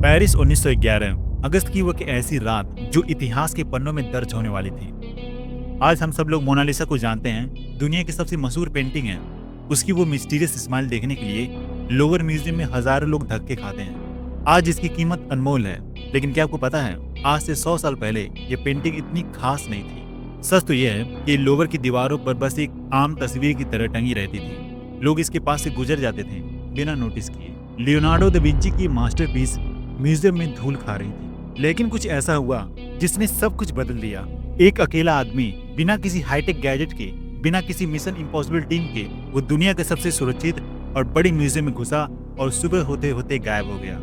Paris 1911 अगस्त की वो एक ऐसी रात जो इतिहास के पन्नों में दर्ज होने वाली थी। आज हम सब लोग मोनालिसा को जानते हैं, दुनिया की सबसे मशहूर पेंटिंग है। उसकी वो मिस्टीरियस स्माइल देखने के लिए लोवर म्यूजियम में हजारों लोग धक्के खाते हैं। आज इसकी कीमत अनमोल है, लेकिन क्या आपको पता है, आज से 100 साल पहले ये पेंटिंग इतनी खास नहीं थी। सच तो यह है कि लोवर की दीवारों पर बस एक आम तस्वीर की तरह टंगी रहती थी। लोग इसके पास से गुजर जाते थे बिना नोटिस किए। लियोनार्डो दा विंची की मास्टरपीस म्यूजियम में धूल खा रही थी, लेकिन कुछ ऐसा हुआ जिसने सब कुछ बदल दिया। एक अकेला आदमी बिना किसी हाईटेक गैजेट के, बिना किसी मिशन इम्पॉसिबल टीम के, वो दुनिया के सबसे सुरक्षित और बड़ी म्यूजियम में घुसा और सुबह होते होते गायब हो गया।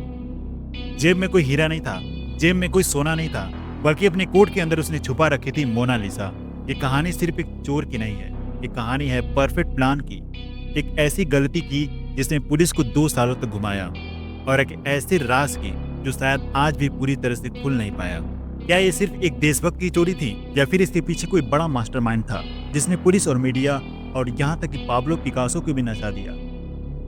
जेब में कोई हीरा नहीं था, जेब में कोई सोना नहीं था, बल्कि अपने कोट के अंदर उसने छुपा रखी थी मोनालिसा। ये कहानी सिर्फ एक चोर की नहीं है, ये कहानी है परफेक्ट प्लान की, एक ऐसी गलती की जिसने पुलिस को 2 सालों तक घुमाया, और एक ऐसे राज की जो शायद आज भी पूरी तरह से खुल नहीं पाया। क्या ये सिर्फ एक देशभक्त की चोरी थी, या फिर इसके पीछे कोई बड़ा मास्टरमाइंड था जिसने पुलिस और मीडिया और यहाँ तक कि पाब्लो पिकासो को भी नचा दिया?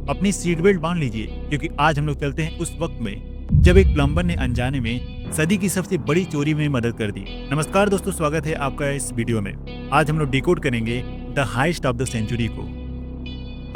अपनी सीट बेल्ट बांध लीजिए, क्योंकि आज हम लोग चलते हैं उस वक्त में जब एक प्लम्बर ने अनजाने में सदी की सबसे बड़ी चोरी में मदद कर दी। नमस्कार दोस्तों, स्वागत है आपका इस वीडियो में। आज हम लोग डिकोड करेंगे the heist of the century को।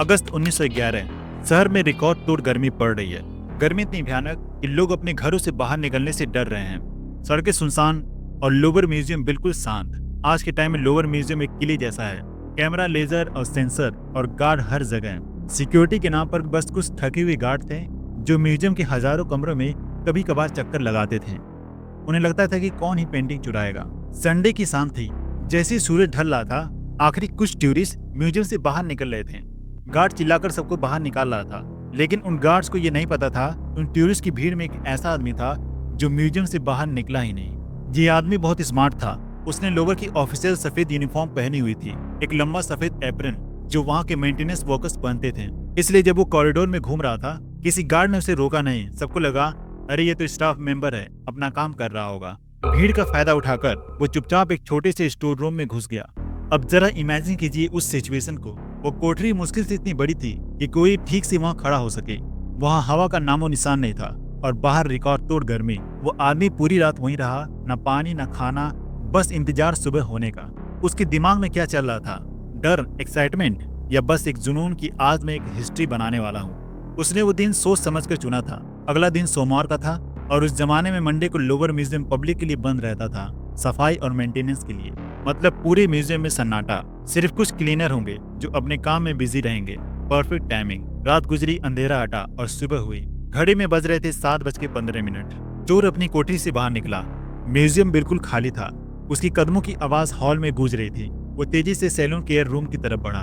अगस्त 1911 शहर में रिकॉर्ड तोड़ गर्मी पड़ रही है। गर्मी इतनी भयानक कि लोग अपने घरों से बाहर निकलने से डर रहे हैं। सड़कें सुनसान और लोवर म्यूजियम बिल्कुल शांत। आज के टाइम में लोवर म्यूजियम एक किले जैसा है। कैमरा, लेजर और सेंसर और गार्ड हर जगह हैं। सिक्योरिटी के नाम पर बस कुछ थके हुए गार्ड थे जो म्यूजियम के हजारों कमरों में कभी कभार चक्कर लगाते थे। उन्हें लगता था कि कौन ही पेंटिंग चुराएगा। संडे की शाम थी। जैसे सूरज ढल रहा था, आखिरी कुछ टूरिस्ट म्यूजियम से बाहर निकल रहे थे। गार्ड चिल्लाकर सबको बाहर निकाल रहा था, लेकिन उन गार्ड्स को ये नहीं पता था उन टूरिस्ट की भीड़ में एक ऐसा आदमी था जो म्यूजियम से बाहर निकला ही नहीं। ये आदमी बहुत स्मार्ट था। उसने लोवर की ऑफिशियल सफेद यूनिफॉर्म पहनी हुई थी, एक लंबा सफेद एप्रन जो वहाँ के मेंटेनेंस वर्कर्स पहनते थे। इसलिए जब वो कॉरिडोर में घूम रहा था, किसी गार्ड ने उसे रोका नहीं। सबको लगा अरे ये तो स्टाफ मेंबर है, अपना काम कर रहा होगा। भीड़ का फायदा उठाकर वो चुपचाप एक छोटे से स्टोर रूम में घुस गया। अब जरा इमेजिन कीजिए उस सिचुएशन को। वो कोठरी मुश्किल से इतनी बड़ी थी कि कोई ठीक से वहाँ खड़ा हो सके। वहाँ हवा का नामो निशान नहीं था और बाहर रिकॉर्ड तोड़ गर्मी। वो आदमी पूरी रात वहीं रहा, न पानी न खाना, बस इंतजार सुबह होने का। उसके दिमाग में क्या चल रहा था? डर, एक्साइटमेंट, या बस एक जुनून की आज मैं एक हिस्ट्री बनाने वाला हूँ। उसने वो दिन सोच समझ कर चुना था। अगला दिन सोमवार का था और उस जमाने में मंडे को लोवर म्यूजियम पब्लिक के लिए बंद रहता था, सफाई और मेंटेनेंस के लिए। मतलब पूरे म्यूजियम में सन्नाटा, सिर्फ कुछ क्लीनर होंगे जो अपने काम में बिजी रहेंगे। Perfect timing. रात गुजरी, अंधेरा हटा और सुबह हुई। घड़ी में बज रहे थे 7:15। चोर अपनी कोठरी से बाहर निकला। म्यूजियम बिल्कुल खाली था। उसकी कदमों की आवाज हॉल में गूंज रही थी। वो तेजी से सैलून केयर रूम की तरफ बढ़ा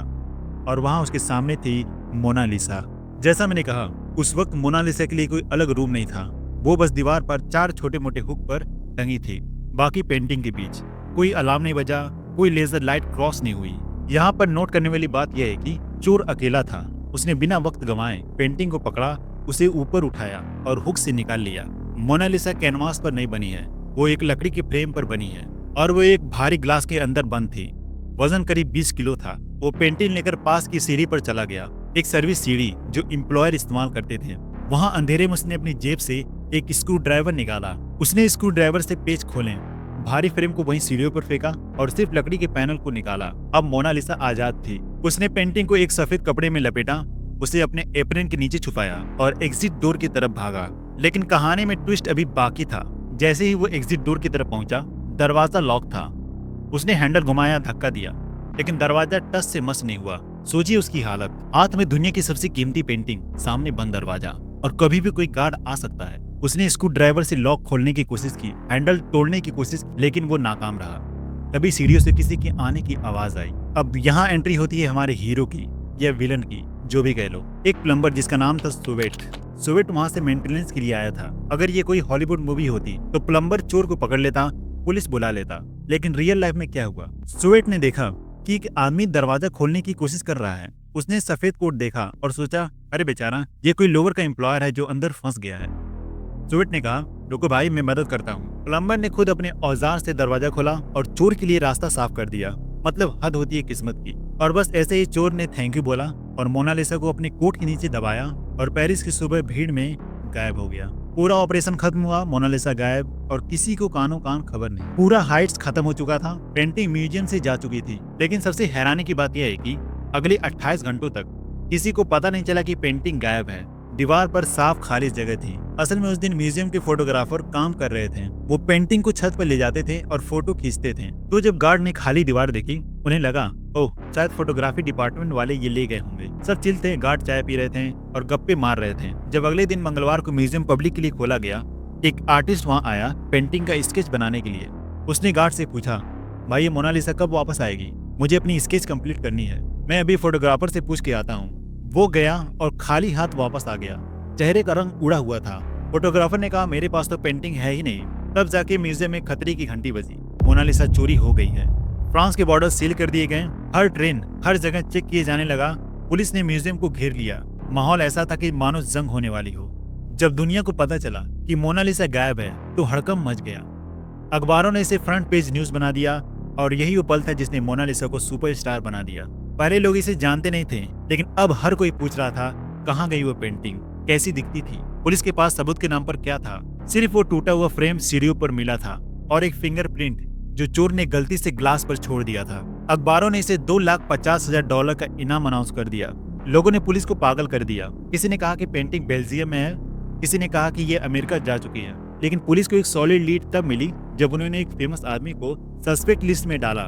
और वहां उसके सामने थी मोनालिसा। जैसा मैंने कहा, उस वक्त मोनालिसा के लिए कोई अलग रूम नहीं था। वो बस दीवार पर 4 छोटे मोटे हुक पर टंगी थी, बाकी पेंटिंग के बीच। कोई अलार्म नहीं बजा, कोई लेजर लाइट क्रॉस नहीं हुई। यहाँ पर नोट करने वाली बात यह है कि चोर अकेला था। उसने बिना वक्त गंवाए पेंटिंग को पकड़ा, उसे ऊपर उठाया और हुक से निकाल लिया। मोनालिसा कैनवास पर नहीं बनी है, वो एक लकड़ी के फ्रेम पर बनी है और वो एक भारी ग्लास के अंदर बंद थी। वजन करीब 20 किलो था। वो पेंटिंग लेकर पास की सीढ़ी पर चला गया, एक सर्विस सीढ़ी जो एम्प्लॉयर इस्तेमाल करते थे। वहाँ अंधेरे में उसने अपनी जेब से एक स्क्रू ड्राइवर निकाला। उसने स्क्रू ड्राइवर से पेच खोले, भारी फ्रेम को वहीं सीढ़ियों पर फेंका और सिर्फ लकड़ी के पैनल को निकाला। अब मोनालिसा आजाद थी। उसने पेंटिंग को एक सफेद कपड़े में लपेटा, उसे अपने एप्रन के नीचे छुपाया और एग्जिट डोर की तरफ भागा। लेकिन कहानी में ट्विस्ट अभी बाकी था। जैसे ही वो एग्जिट डोर की तरफ पहुंचा, दरवाजा लॉक था। उसने हैंडल घुमाया, धक्का दिया, लेकिन दरवाजा टस से मस नहीं हुआ। सोचिए उसकी हालत। हाथ में दुनिया की सबसे कीमती पेंटिंग, सामने बंद दरवाजा, और कभी भी कोई गार्ड आ सकता है। उसने स्क्रू ड्राइवर से लॉक खोलने की कोशिश की, हैंडल तोड़ने की कोशिश, लेकिन वो नाकाम रहा। तभी सीढ़ियों से किसी के आने की आवाज आई। अब यहाँ एंट्री होती है हमारे हीरो की या विलन की, जो भी कह लो। एक प्लम्बर जिसका नाम था सोवेट वहाँ से मेंटेनेंस के लिए आया था। अगर ये कोई हॉलीवुड मूवी होती तो प्लम्बर चोर को पकड़ लेता, पुलिस बुला लेता, लेकिन रियल लाइफ में क्या हुआ? सोवेट ने देखा कि एक आदमी दरवाजा खोलने की कोशिश कर रहा है। उसने सफेद कोट देखा और सोचा, अरे बेचारा, ये कोई लोवर का एम्प्लॉयर है जो अंदर फंस गया है। सोवेट ने कहा, रुको भाई, मैं मदद करता हूँ। प्लम्बर ने खुद अपने औजार से दरवाजा खोला और चोर के लिए रास्ता साफ कर दिया। मतलब हद होती है किस्मत की। और बस ऐसे ही चोर ने थैंक यू बोला और मोनालिसा को अपने कोट के नीचे दबाया और पेरिस की सुबह भीड़ में गायब हो गया। पूरा ऑपरेशन खत्म हुआ, मोनालिसा गायब और किसी को कानो कान खबर नहीं। पूरा हाइट्स खत्म हो चुका था, पेंटिंग म्यूजियम से जा चुकी थी। लेकिन सबसे हैरानी की बात यह है कि अगले 28 घंटों तक किसी को पता नहीं चला कि पेंटिंग गायब है। दीवार पर साफ खाली जगह थी। असल में उस दिन म्यूजियम के फोटोग्राफर काम कर रहे थे। वो पेंटिंग को छत पर ले जाते थे और फोटो खींचते थे। तो जब गार्ड ने खाली दीवार देखी, उन्हें लगा ओह शायद फोटोग्राफी डिपार्टमेंट वाले ये ले गए होंगे। सब चिल थे, गार्ड चाय पी रहे थे और गप्पे मार रहे थे। जब अगले दिन मंगलवार को म्यूजियम पब्लिक के लिए खोला गया, एक आर्टिस्ट वहाँ आया पेंटिंग का स्केच बनाने के लिए। उसने गार्ड से पूछा, भाई ये मोनालिसा कब वापस आएगी? मुझे अपनी स्केच कंप्लीट करनी है। मैं अभी फोटोग्राफर से पूछ के आता हूँ। वो गया और खाली हाथ वापस आ गया। चेहरे का रंग उड़ा हुआ था। फोटोग्राफर ने कहा, मेरे पास तो पेंटिंग है ही नहीं। तब जाके म्यूजियम में खतरे की घंटी बजी। मोनालिसा चोरी हो गई है। फ्रांस के बॉर्डर सील कर दिए गए। हर ट्रेन, हर जगह चेक किए जाने लगा। पुलिस ने म्यूजियम को घेर लिया। माहौल ऐसा था कि मानो जंग होने वाली हो। जब दुनिया को पता चला कि मोनालिसा गायब है तो हड़कंप मच गया। अखबारों ने इसे फ्रंट पेज न्यूज बना दिया और यही वो पल था जिसने मोनालिसा को सुपरस्टार बना दिया। पहले लोग इसे जानते नहीं थे, लेकिन अब हर कोई पूछ रहा था कहाँ गई वो पेंटिंग, कैसी दिखती थी। पुलिस के पास सबूत के नाम पर क्या था? सिर्फ वो टूटा हुआ फ्रेम सीढ़ियों पर मिला था और एक फिंगरप्रिंट जो चोर ने गलती से ग्लास पर छोड़ दिया था। अखबारों ने इसे $2,50,000 का इनाम अनाउंस कर दिया। लोगों ने पुलिस को पागल कर दिया। किसी ने कहा कि पेंटिंग बेल्जियम में है, किसी ने कहा कि ये अमेरिका जा चुकी है। लेकिन पुलिस को एक सॉलिड लीड तब मिली जब उन्होंने एक फेमस आदमी को सस्पेक्ट लिस्ट में डाला।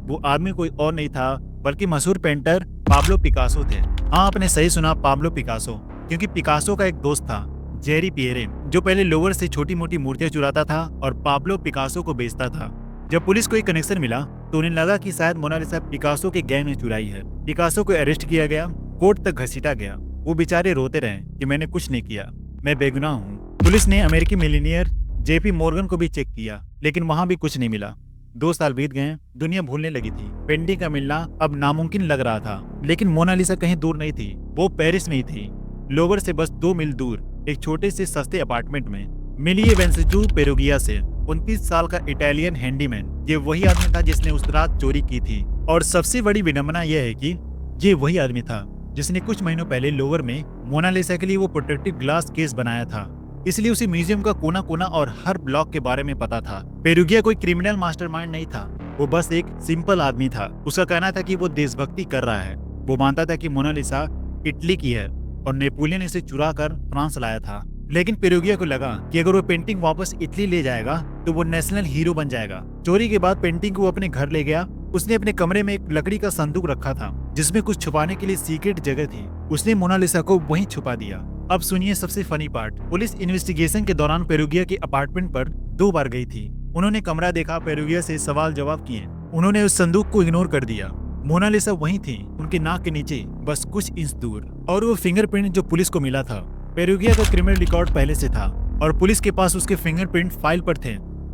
वो आदमी कोई और नहीं था बल्कि मशहूर पेंटर पाब्लो पिकासो थे। हाँ, आपने सही सुना, पाब्लो पिकासो। क्योंकि पिकासो का एक दोस्त था जेरी पियरे, जो पहले लोवर से छोटी मोटी मूर्तियां चुराता था और पाब्लो पिकासो को बेचता था। जब पुलिस को एक कनेक्शन मिला तो उन्हें लगा कि शायद मोनालिसा पिकासो के गैंग ने चुराई है। पिकासो को अरेस्ट किया गया, कोर्ट तक घसीटा गया। वो बेचारे रोते रहे कि मैंने कुछ नहीं किया, मैं बेगुनाह हूँ। पुलिस ने अमेरिकी मिलीनियर जेपी मॉर्गन को भी चेक किया, लेकिन वहाँ भी कुछ नहीं मिला। 2 साल बीत गए, दुनिया भूलने लगी थी। पेंटिंग का मिलना अब नामुमकिन लग रहा था। लेकिन मोनालिसा कहीं दूर नहीं थी, वो पेरिस में ही थी। लोवर से बस 2 मील दूर एक छोटे से सस्ते अपार्टमेंट में मिली वेंसेजू पेरुगिया से 29 साल का इटालियन हैंडीमैन। ये वही आदमी था जिसने उस रात चोरी की थी। और सबसे बड़ी विडंबना यह है कि ये वही आदमी था जिसने कुछ महीनों पहले लोवर में मोनालिसा के लिए वो प्रोटेक्टिव ग्लास केस बनाया था। इसलिए उसे म्यूजियम का कोना कोना और हर ब्लॉक के बारे में पता था। पेरुगिया कोई क्रिमिनल मास्टरमाइंड नहीं था, वो बस एक सिंपल आदमी था। उसका कहना था कि वो देशभक्ति कर रहा है। वो मानता था कि मोनालिसा इटली की है और नेपोलियन इसे चुरा कर फ्रांस लाया था। लेकिन पेरुगिया को लगा कि अगर वो पेंटिंग वापस इटली ले जाएगा तो वो नेशनल हीरो बन जाएगा। चोरी के बाद पेंटिंग को वो अपने घर ले गया। उसने अपने कमरे में एक लकड़ी का संदूक रखा था जिसमें कुछ छुपाने के लिए सीक्रेट जगह थी। उसने मोनालिसा को वहीं छुपा दिया। अब सुनिए सबसे फनी पार्ट। पुलिस इन्वेस्टिगेशन के दौरान पेरुगिया के अपार्टमेंट पर 2 बार गई थी। उन्होंने कमरा देखा, पेरुगिया से सवाल जवाब किए। उन्होंने उस संदूक को इग्नोर कर दिया। मोनालिसा वहीं थी, उनके नाक के नीचे बस कुछ इंच दूर। और वो फिंगरप्रिंट जो पुलिस को मिला था, पेरुगिया का क्रिमिनल रिकॉर्ड पहले से था और पुलिस के पास उसके फिंगरप्रिंट फाइल पर थे।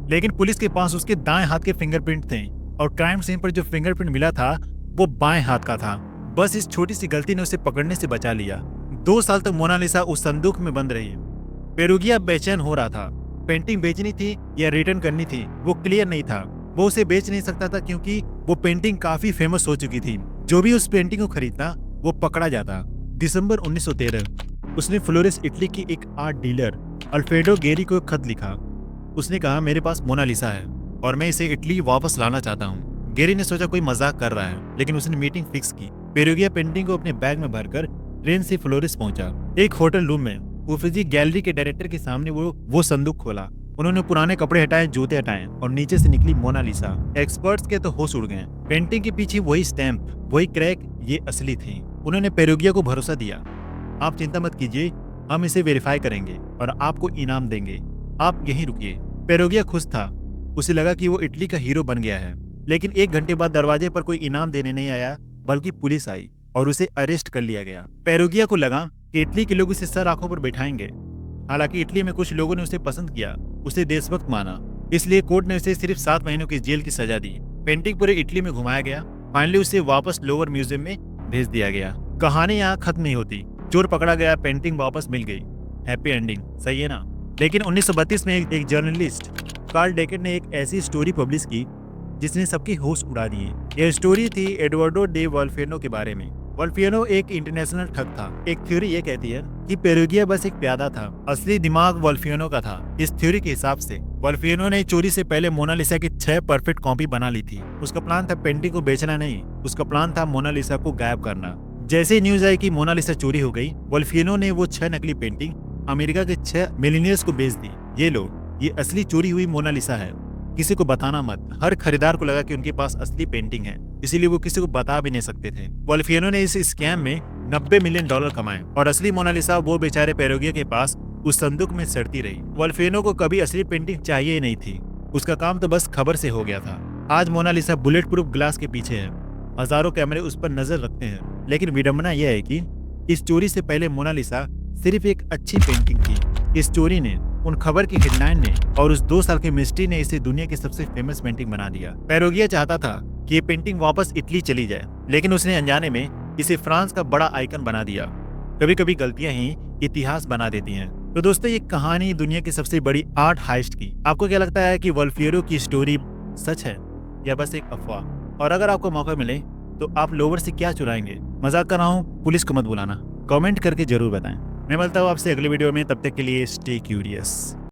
लेकिन पुलिस के पास उसके दाएं हाथ के फिंगरप्रिंट थे और क्राइम सीन पर जो फिंगरप्रिंट मिला था वो बाएं हाथ का था। बस इस छोटी सी गलती ने उसे पकड़ने से बचा लिया। 2 साल तक मोनालिसा उस संदूक में बंद रही। पेरुगिया बेचैन हो रहा था। पेंटिंग बेचनी थी या रिटर्न करनी थी वो क्लियर नहीं था। वो उसे बेच नहीं सकता था क्योंकि वो पेंटिंग काफी फेमस हो चुकी थी। जो भी उस पेंटिंग को खरीदता वो पकड़ा जाता। दिसंबर 1913 उसने फ्लोरेंस इटली की एक आर्ट डीलर अल्फ्रेडो गेरी को खत लिखा। उसने कहा, मेरे पास मोनालिसा है और मैं इसे इटली वापस लाना चाहता हूँ। गेरी ने सोचा कोई मजाक कर रहा है, लेकिन उसने मीटिंग फिक्स की। पेरुगिया पेंटिंग को अपने बैग में भरकर ट्रेन से फ्लोरेंस पहुंचा। एक होटल रूम में उफिजी गैलरी के डायरेक्टर के सामने वो संदूक खोला। उन्होंने पुराने कपड़े हटाए, जूते हटाए और नीचे से निकली मोनालिसा। एक्सपर्ट्स के तो होश उड़ गए। पेंटिंग के पीछे वही स्टैम्प, वही क्रैक, ये असली थी। उन्होंने पेरुगिया को भरोसा दिया, आप चिंता मत कीजिए, हम इसे वेरीफाई करेंगे और आपको इनाम देंगे, आप यहीं रुकिए। पेरुगिया खुश था। उसे लगा कि वो इटली का हीरो बन गया है। लेकिन 1 घंटे बाद दरवाजे पर कोई इनाम देने नहीं आया, बल्कि पुलिस आई और उसे अरेस्ट कर लिया गया। पेरुगिया को लगा कि इटली के लोग उसे सर आंखों पर बैठाएंगे। हालांकि इटली में कुछ लोगों ने उसे पसंद किया, उसे देशभक्त माना, इसलिए कोर्ट ने उसे सिर्फ 7 महीनों की जेल की सजा दी। पेंटिंग पूरे इटली में घुमाया गया। फाइनली उसे वापस लोवर म्यूजियम में भेज दिया गया। कहानी यहाँ खत्म नहीं होती। चोर पकड़ा गया, पेंटिंग वापस मिल गई, हैप्पी एंडिंग, सही है ना? लेकिन 1932 में एक जर्नलिस्ट कार्ल डेकेट ने एक ऐसी स्टोरी पब्लिश की जिसने सबके होश उड़ा दिए। यह स्टोरी थी एडवर्डो डे वॉल्फियानो के बारे में। वॉल्फियानो एक इंटरनेशनल ठग था। एक थ्योरी ये कहती है कि पेरुगिया बस एक प्यादा था, असली दिमाग वोल्फियानो का था। इस थ्योरी के हिसाब से वोल्फियानो ने चोरी से पहले मोनालिसा की 6 परफेक्ट कॉपी बना ली थी। उसका प्लान था पेंटिंग को बेचना नहीं, उसका प्लान था मोनालिसा को गायब करना। जैसे ही न्यूज आई कि मोनालिसा चोरी हो गई, वोल्फियानो ने वो 6 नकली पेंटिंग अमेरिका के 6 मिलियनियर्स को बेच दी। ये लो, ये असली चोरी हुई मोनालिसा है, किसी को बताना मत। हर खरीदार को लगा कि उनके पास असली पेंटिंग है, इसीलिए वो किसी को बता भी नहीं सकते थे। वोल्फियानो ने इस स्कैम में $90 मिलियन कमाए और असली मोनालिसा वो बेचारे पेरुगिया के पास उस संदूक में सड़ती रही। वोल्फियानो को कभी असली पेंटिंग चाहिए ही नहीं थी, उसका काम तो बस खबर से हो गया था। आज मोनालिसा बुलेट प्रूफ ग्लास के पीछे है, हजारों कैमरे उस पर नजर रखते हैं। लेकिन विडंबना यह है कि इस चोरी से पहले मोनालिसा सिर्फ एक अच्छी पेंटिंग थी। इस चोरी ने, उन खबर की हेडलाइन ने और उस 2 साल की मिस्ट्री ने इसे दुनिया की सबसे फेमस पेंटिंग बना दिया। पेरुगिया चाहता था कि ये पेंटिंग वापस इटली चली जाए, लेकिन उसने अनजाने में इसे फ्रांस का बड़ा आइकन बना दिया। कभी कभी गलतियां ही इतिहास बना देती हैं। तो दोस्तों, ये कहानी दुनिया की सबसे बड़ी आर्ट हाइस्ट की। आपको क्या लगता है कि वोल्फियानो की स्टोरी सच है या बस एक अफवाह? और अगर आपको मौका मिले तो आप लोवर से क्या चुराएंगे? मजाक कर रहा हूँ, पुलिस को मत बुलाना। कमेंट करके जरूर बताएं। मैं मिलता हूँ आपसे अगले वीडियो में, तब तक के लिए स्टे क्यूरियस।